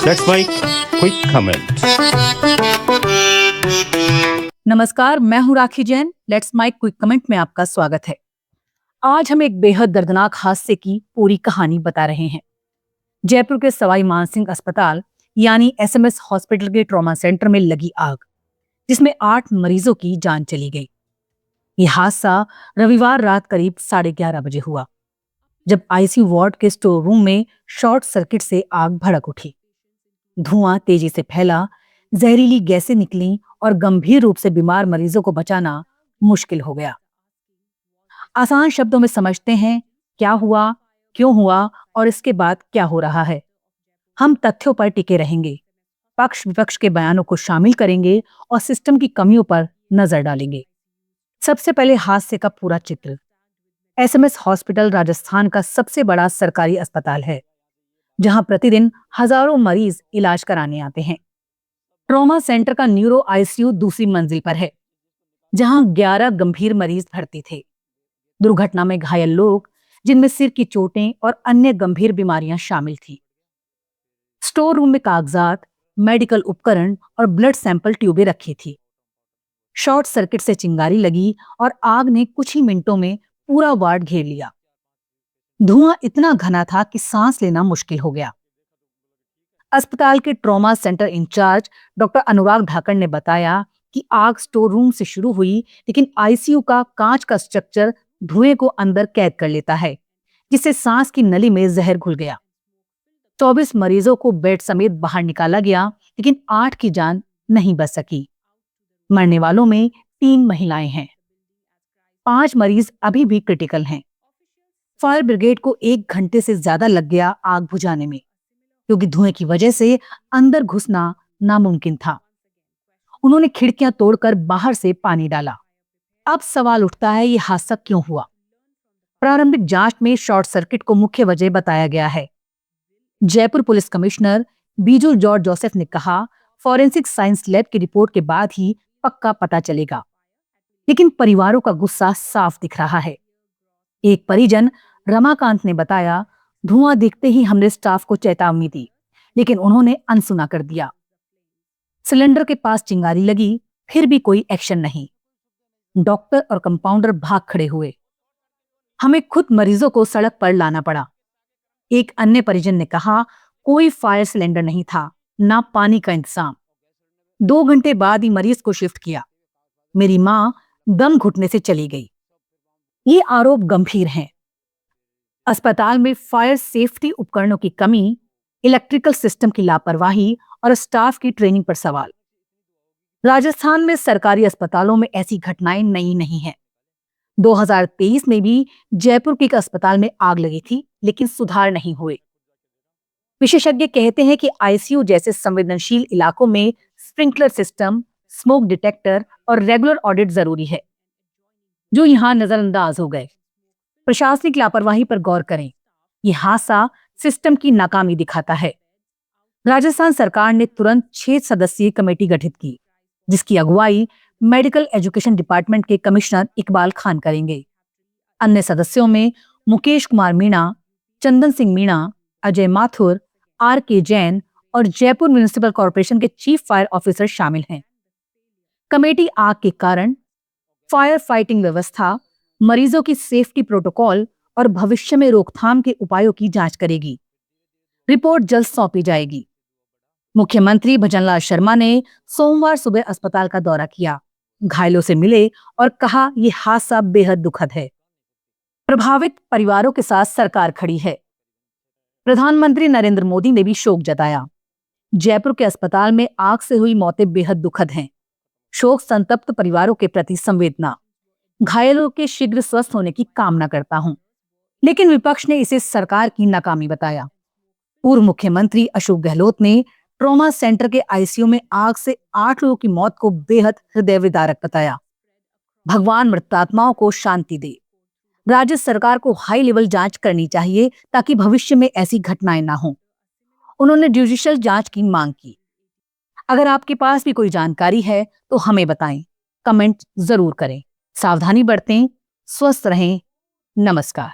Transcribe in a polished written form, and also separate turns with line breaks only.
Let's make quick comment.
नमस्कार, मैं हूं Rakhi Jain. Let's make quick comment में आपका स्वागत है। आज हम एक बेहद दर्दनाक हादसे की पूरी कहानी बता रहे हैं। जयपुर के सवाई मानसिंह अस्पताल यानी एसएमएस हॉस्पिटल के ट्रॉमा सेंटर में लगी आग, जिसमें 8 मरीजों की जान चली गई। यह हादसा रविवार रात करीब 11:30 बजे हुआ, जब आईसीयू वार्ड के स्टोर रूम में शॉर्ट सर्किट से आग भड़क उठी। धुआं तेजी से फैला, जहरीली गैसें निकलीं और गंभीर रूप से बीमार मरीजों को बचाना मुश्किल हो गया। आसान शब्दों में समझते हैं क्या हुआ, क्यों हुआ और इसके बाद क्या हो रहा है। हम तथ्यों पर टिके रहेंगे, पक्ष विपक्ष के बयानों को शामिल करेंगे और सिस्टम की कमियों पर नजर डालेंगे। सबसे पहले हादसे का पूरा चित्र। एसएमएस हॉस्पिटल राजस्थान का सबसे बड़ा सरकारी अस्पताल है, जहां प्रतिदिन हजारों मरीज इलाज कराने आते हैं। ट्रॉमा सेंटर का न्यूरो आईसीयू दूसरी मंजिल पर है, जहां 11 गंभीर मरीज भर्ती थे। दुर्घटना में घायल लोग, जिनमें सिर की चोटें और अन्य गंभीर बीमारियां शामिल थी। स्टोर रूम में कागजात, मेडिकल उपकरण और ब्लड सैंपल ट्यूबें रखी थी। शॉर्ट सर्किट से चिंगारी लगी और आग ने कुछ ही मिनटों में पूरा वार्ड घेर लिया। धुआं इतना घना था कि सांस लेना मुश्किल हो गया। अस्पताल के ट्रॉमा सेंटर इंचार्ज डॉक्टर अनुराग ढाकड़ ने बताया कि आग स्टोर रूम से शुरू हुई, लेकिन आईसीयू का कांच का स्ट्रक्चर धुएं को अंदर कैद कर लेता है, जिससे सांस की नली में जहर घुल गया। 24 मरीजों को बेड समेत बाहर निकाला गया, लेकिन 8 की जान नहीं बच सकी। मरने वालों में 3 महिलाएं हैं। 5 मरीज अभी भी क्रिटिकल हैं। फायर ब्रिगेड को 1 घंटे से ज्यादा लग गया आग बुझाने में, क्योंकि धुएं की वजह से अंदर घुसना नामुमकिन था। उन्होंने खिड़कियां तोड़कर बाहर से पानी डाला। अब सवाल उठता है, यह हादसा क्यों हुआ? प्रारंभिक जांच में शॉर्ट सर्किट को मुख्य वजह बताया गया है। Jaipur police commissioner Biju George Joseph ने कहा, फॉरेंसिक साइंस लैब की रिपोर्ट के बाद ही पक्का पता चलेगा। लेकिन परिवारों का गुस्सा साफ दिख रहा है। एक परिजन रमाकांत ने बताया, धुआं दिखते ही हमने स्टाफ को चेतावनी दी, लेकिन उन्होंने अनसुना कर दिया। सिलेंडर के पास चिंगारी लगी, फिर भी कोई एक्शन नहीं। डॉक्टर और कंपाउंडर भाग खड़े हुए। हमें खुद मरीजों को सड़क पर लाना पड़ा। एक अन्य परिजन ने कहा, कोई फायर सिलेंडर नहीं था, ना पानी का इंतजाम। 2 घंटे बाद ही मरीज को शिफ्ट किया। मेरी मां दम घुटने से चली गई। ये आरोप गंभीर हैं। अस्पताल में फायर सेफ्टी उपकरणों की कमी, इलेक्ट्रिकल सिस्टम की लापरवाही और स्टाफ की ट्रेनिंग पर सवाल। राजस्थान में सरकारी अस्पतालों में ऐसी घटनाएं नई नहीं हैं। 2023 में भी जयपुर के एक अस्पताल में आग लगी थी, लेकिन सुधार नहीं हुए। विशेषज्ञ कहते हैं कि आईसीयू जैसे संवेदनशील इलाकों में स्प्रिंकलर सिस्टम, स्मोक डिटेक्टर और रेगुलर ऑडिट जरूरी है, जो यहां नजरअंदाज हो गए। प्रशासनिक लापरवाही पर गौर करें। यह हादसा सिस्टम की नाकामी दिखाता है। राजस्थान सरकार ने तुरंत 6 सदस्यीय कमेटी गठित की, जिसकी अगुवाई मेडिकल एजुकेशन डिपार्टमेंट के कमिश्नर इकबाल खान करेंगे। अन्य सदस्यों में मुकेश कुमार मीणा, चंदन सिंह मीणा, अजय माथुर, आर.के. जैन और जयपुर म्युनिसिपल कॉर्पोरेशन के चीफ फायर ऑफिसर शामिल हैं। कमेटी आग के कारण, फायर फाइटिंग व्यवस्था, मरीजों की सेफ्टी प्रोटोकॉल और भविष्य में रोकथाम के उपायों की जांच करेगी। रिपोर्ट जल्द सौंपी जाएगी। मुख्यमंत्री भजनलाल शर्मा ने सोमवार सुबह अस्पताल का दौरा किया, घायलों से मिले और कहा, यह हादसा बेहद दुखद है। प्रभावित परिवारों के साथ सरकार खड़ी है। प्रधानमंत्री नरेंद्र मोदी ने भी शोक जताया। जयपुर के अस्पताल में आग से हुई मौतें बेहद दुखद हैं। शोक संतप्त परिवारों के प्रति संवेदना। घायलों के शीघ्र स्वस्थ होने की कामना करता हूं। लेकिन विपक्ष ने इसे सरकार की नाकामी बताया। पूर्व मुख्यमंत्री अशोक गहलोत ने ट्रॉमा सेंटर के आईसीयू में आग से 8 लोगों की मौत को बेहद हृदय विदारक बताया। भगवान मृतात्माओं को शांति दे। राज्य सरकार को हाई लेवल जांच करनी चाहिए, ताकि भविष्य में ऐसी घटनाएं ना हो। उन्होंने जुडिशियल जांच की मांग की। अगर आपके पास भी कोई जानकारी है तो हमें बताएं, कमेंट जरूर करें। सावधानी बरतें, स्वस्थ रहें। नमस्कार।